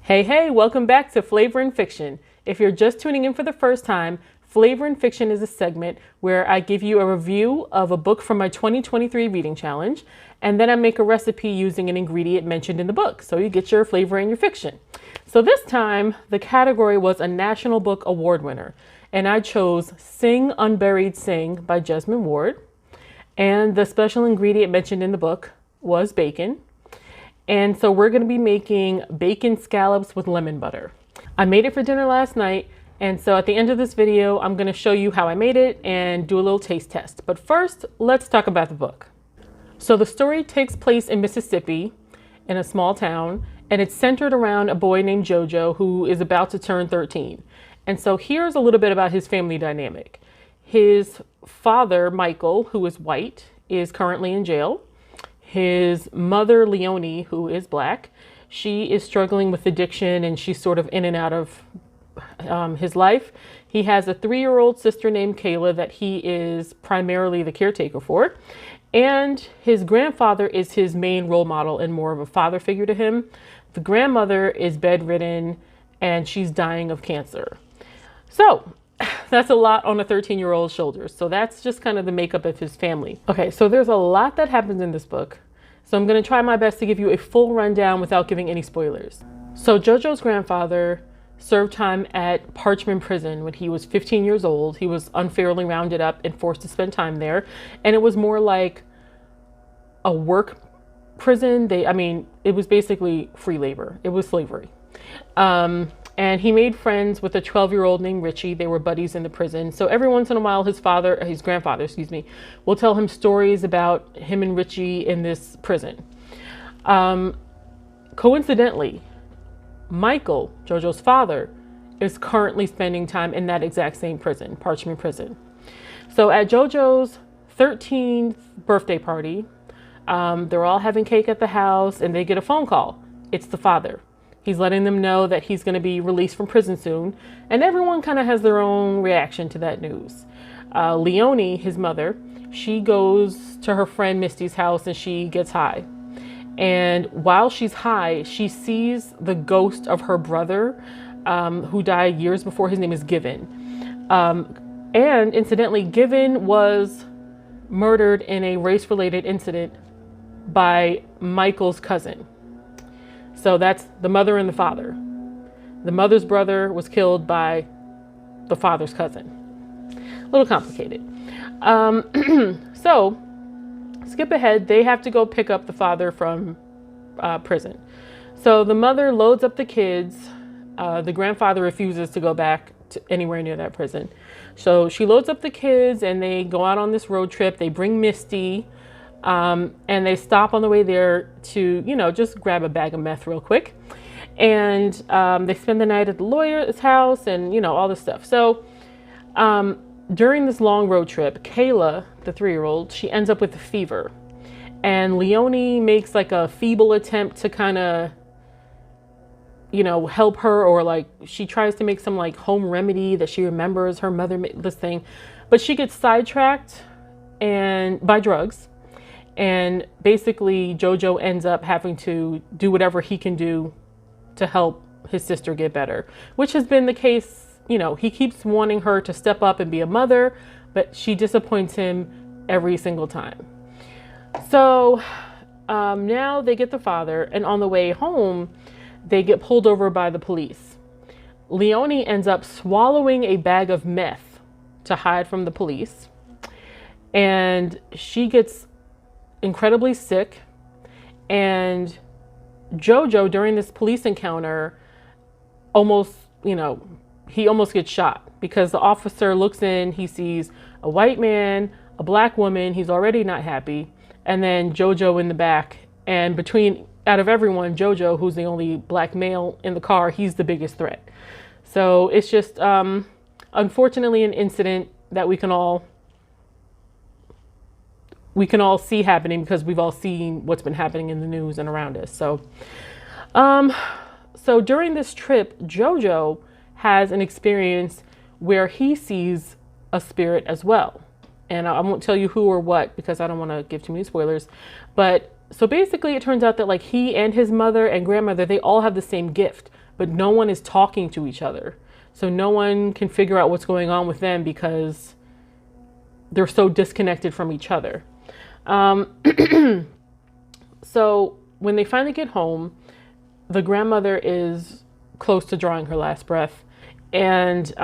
Hey, welcome back to Flavor and Fiction. If you're just tuning in for the first time, Flavor and Fiction is a segment where I give you a review of a book from my 2023 reading challenge, and then I make a recipe using an ingredient mentioned in the book, so you get your flavor and your fiction. So this time, the category was a National Book Award winner, and I chose Sing, Unburied, Sing by Jesmyn Ward, and the special ingredient mentioned in the book was bacon. And so we're going to be making bacon scallops with lemon butter. I made it for dinner last night, and so at the end of this video, I'm going to show you how I made it and do a little taste test. But first, let's talk about the book. So the story takes place in Mississippi, in a small town, and it's centered around a boy named Jojo who is about to turn 13. And so here's a little bit about his family dynamic. His father, Michael, who is white, is currently in jail. His mother, Leonie, who is black, she is struggling with addiction and she's sort of in and out of his life. He has a 3-year-old sister named Kayla that he is primarily the caretaker for. And his grandfather is his main role model and more of a father figure to him. The grandmother is bedridden and she's dying of cancer. So that's a lot on a 13-year-old's shoulders. So that's just kind of the makeup of his family. Okay, so there's a lot that happens in this book. So I'm going to try my best to give you a full rundown without giving any spoilers. So Jojo's grandfather served time at Parchman Prison when he was 15 years old. He was unfairly rounded up and forced to spend time there. And it was more like a work prison. It was basically free labor. It was slavery. And he made friends with a 12-year-old named Richie. They were buddies in the prison. So every once in a while, his grandfather, will tell him stories about him and Richie in this prison. Coincidentally, Michael, Jojo's father, is currently spending time in that exact same prison, Parchman Prison. So at Jojo's 13th birthday party, they're all having cake at the house and they get a phone call. It's the father. He's letting them know that he's going to be released from prison soon. And everyone kind of has their own reaction to that news. Leonie, his mother, she goes to her friend Misty's house and she gets high. And while she's high, she sees the ghost of her brother who died years before. His name is Given. And incidentally, Given was murdered in a race-related incident by Michael's cousin. So that's the mother and the father. The mother's brother was killed by the father's cousin. A little complicated. So skip ahead. They have to go pick up the father from prison. So the mother loads up the kids. The grandfather refuses to go back to anywhere near that prison. So she loads up the kids and they go out on this road trip. They bring Misty. And they stop on the way there to, just grab a bag of meth real quick. And they spend the night at the lawyer's house and, all this stuff. So during this long road trip, Kayla, the 3-year-old, she ends up with a fever. And Leonie makes like a feeble attempt to kind of, help her, or she tries to make some home remedy that she remembers her mother made this thing. But she gets sidetracked by drugs. And basically, Jojo ends up having to do whatever he can do to help his sister get better, which has been the case. He keeps wanting her to step up and be a mother, but she disappoints him every single time. So now they get the father, and on the way home, they get pulled over by the police. Leonie ends up swallowing a bag of meth to hide from the police, and she gets incredibly sick. And Jojo, during this police encounter, he almost gets shot because the officer looks in, he sees a white man, a black woman, he's already not happy, and then Jojo in the back. And out of everyone, Jojo, who's the only black male in the car, he's the biggest threat. So it's just unfortunately an incident that we can all see happening because we've all seen what's been happening in the news and around us. So during this trip, Jojo has an experience where he sees a spirit as well. And I won't tell you who or what because I don't want to give too many spoilers. But so basically it turns out that he and his mother and grandmother, they all have the same gift but no one is talking to each other. So no one can figure out what's going on with them because they're so disconnected from each other. So when they finally get home, the grandmother is close to drawing her last breath. And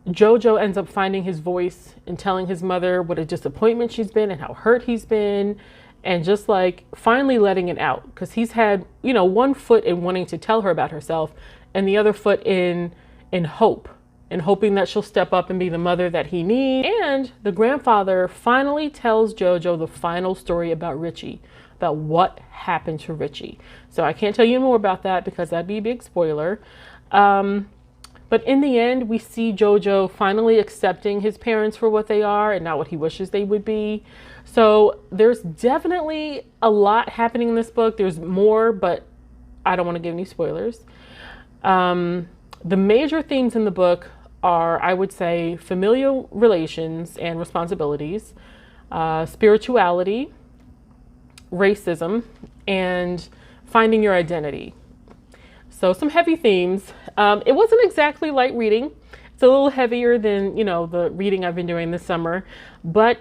Jojo ends up finding his voice and telling his mother what a disappointment she's been and how hurt he's been. And just like finally letting it out, because he's had, one foot in wanting to tell her about herself and the other foot in hope, and hoping that she'll step up and be the mother that he needs. And the grandfather finally tells Jojo the final story about Richie, about what happened to Richie. So I can't tell you more about that because that'd be a big spoiler. But in the end, we see Jojo finally accepting his parents for what they are and not what he wishes they would be. So there's definitely a lot happening in this book. There's more, but I don't want to give any spoilers. The major themes in the book are, I would say, familial relations and responsibilities, spirituality, racism, and finding your identity. So some heavy themes. It wasn't exactly light reading. It's a little heavier than, the reading I've been doing this summer, but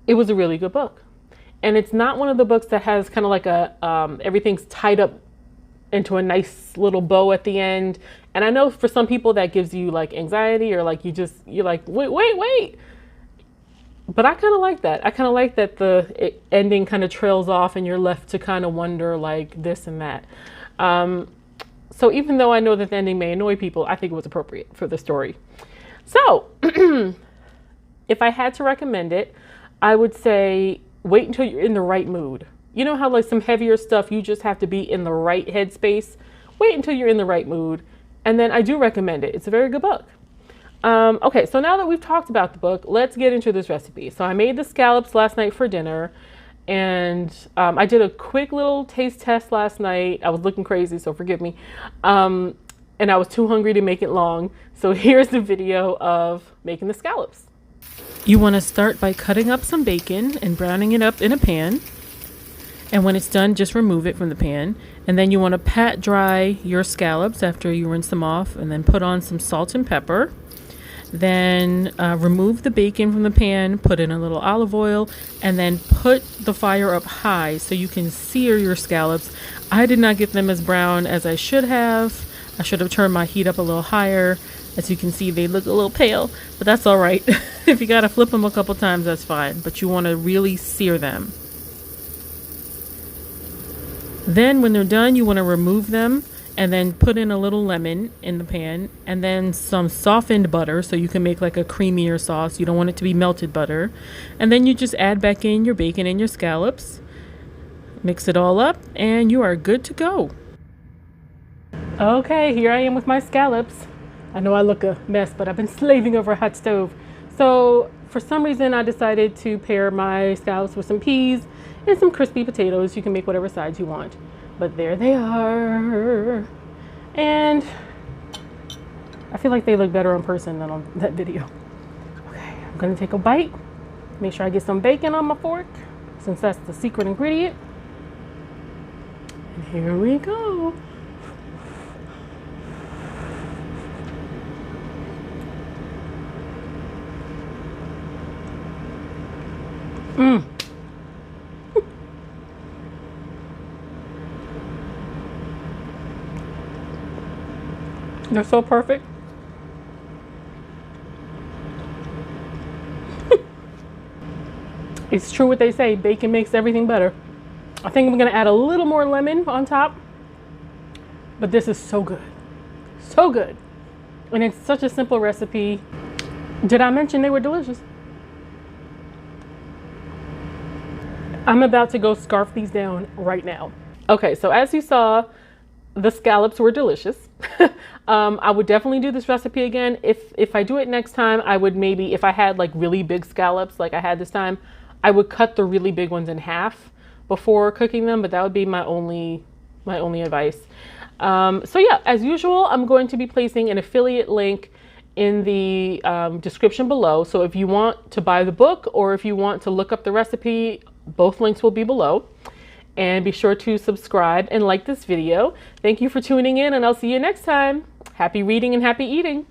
it was a really good book. And it's not one of the books that has kind of like everything's tied up into a nice little bow at the end. And I know for some people that gives you like anxiety, or like you're like, wait. But I kind of like that. I kind of like that the ending kind of trails off and you're left to kind of wonder like this and that. So even though I know that the ending may annoy people, I think it was appropriate for the story. So if I had to recommend it, I would say wait until you're in the right mood. You know how like some heavier stuff, you just have to be in the right headspace. Wait until you're in the right mood. And then I do recommend it. It's a very good book. Okay, so now that we've talked about the book, let's get into this recipe. So I made the scallops last night for dinner. And I did a quick little taste test last night. I was looking crazy, so forgive me. And I was too hungry to make it long. So here's the video of making the scallops. You want to start by cutting up some bacon and browning it up in a pan. And when it's done, just remove it from the pan. And then you want to pat dry your scallops after you rinse them off, and then put on some salt and pepper. Then remove the bacon from the pan, put in a little olive oil, and then put the fire up high so you can sear your scallops. I did not get them as brown as I should have. I should have turned my heat up a little higher. As you can see, they look a little pale, but that's all right. If you got to flip them a couple times, that's fine. But you want to really sear them. Then when they're done, you want to remove them and then put in a little lemon in the pan, and then some softened butter so you can make like a creamier sauce. You don't want it to be melted butter. And then you just add back in your bacon and your scallops, mix it all up, and you are good to go. Okay, here I am with my scallops. I know I look a mess, but I've been slaving over a hot stove. So for some reason, I decided to pair my scallops with some peas and some crispy potatoes. You can make whatever sides you want. But there they are. And I feel like they look better in person than on that video. Okay, I'm gonna take a bite. Make sure I get some bacon on my fork, since that's the secret ingredient. And here we go. Mmm. They're so perfect. It's true what they say, bacon makes everything better. I think I'm gonna add a little more lemon on top, but this is so good. So good. And it's such a simple recipe. Did I mention they were delicious? I'm about to go scarf these down right now. Okay, so as you saw, the scallops were delicious. I would definitely do this recipe again. If I do it next time, I would maybe, if I had like really big scallops like I had this time, I would cut the really big ones in half before cooking them, but that would be my only advice. So yeah, as usual, I'm going to be placing an affiliate link in the description below. So if you want to buy the book or if you want to look up the recipe, both links will be below. and be sure to subscribe and like this video. Thank you for tuning in, and I'll see you next time. Happy reading and happy eating.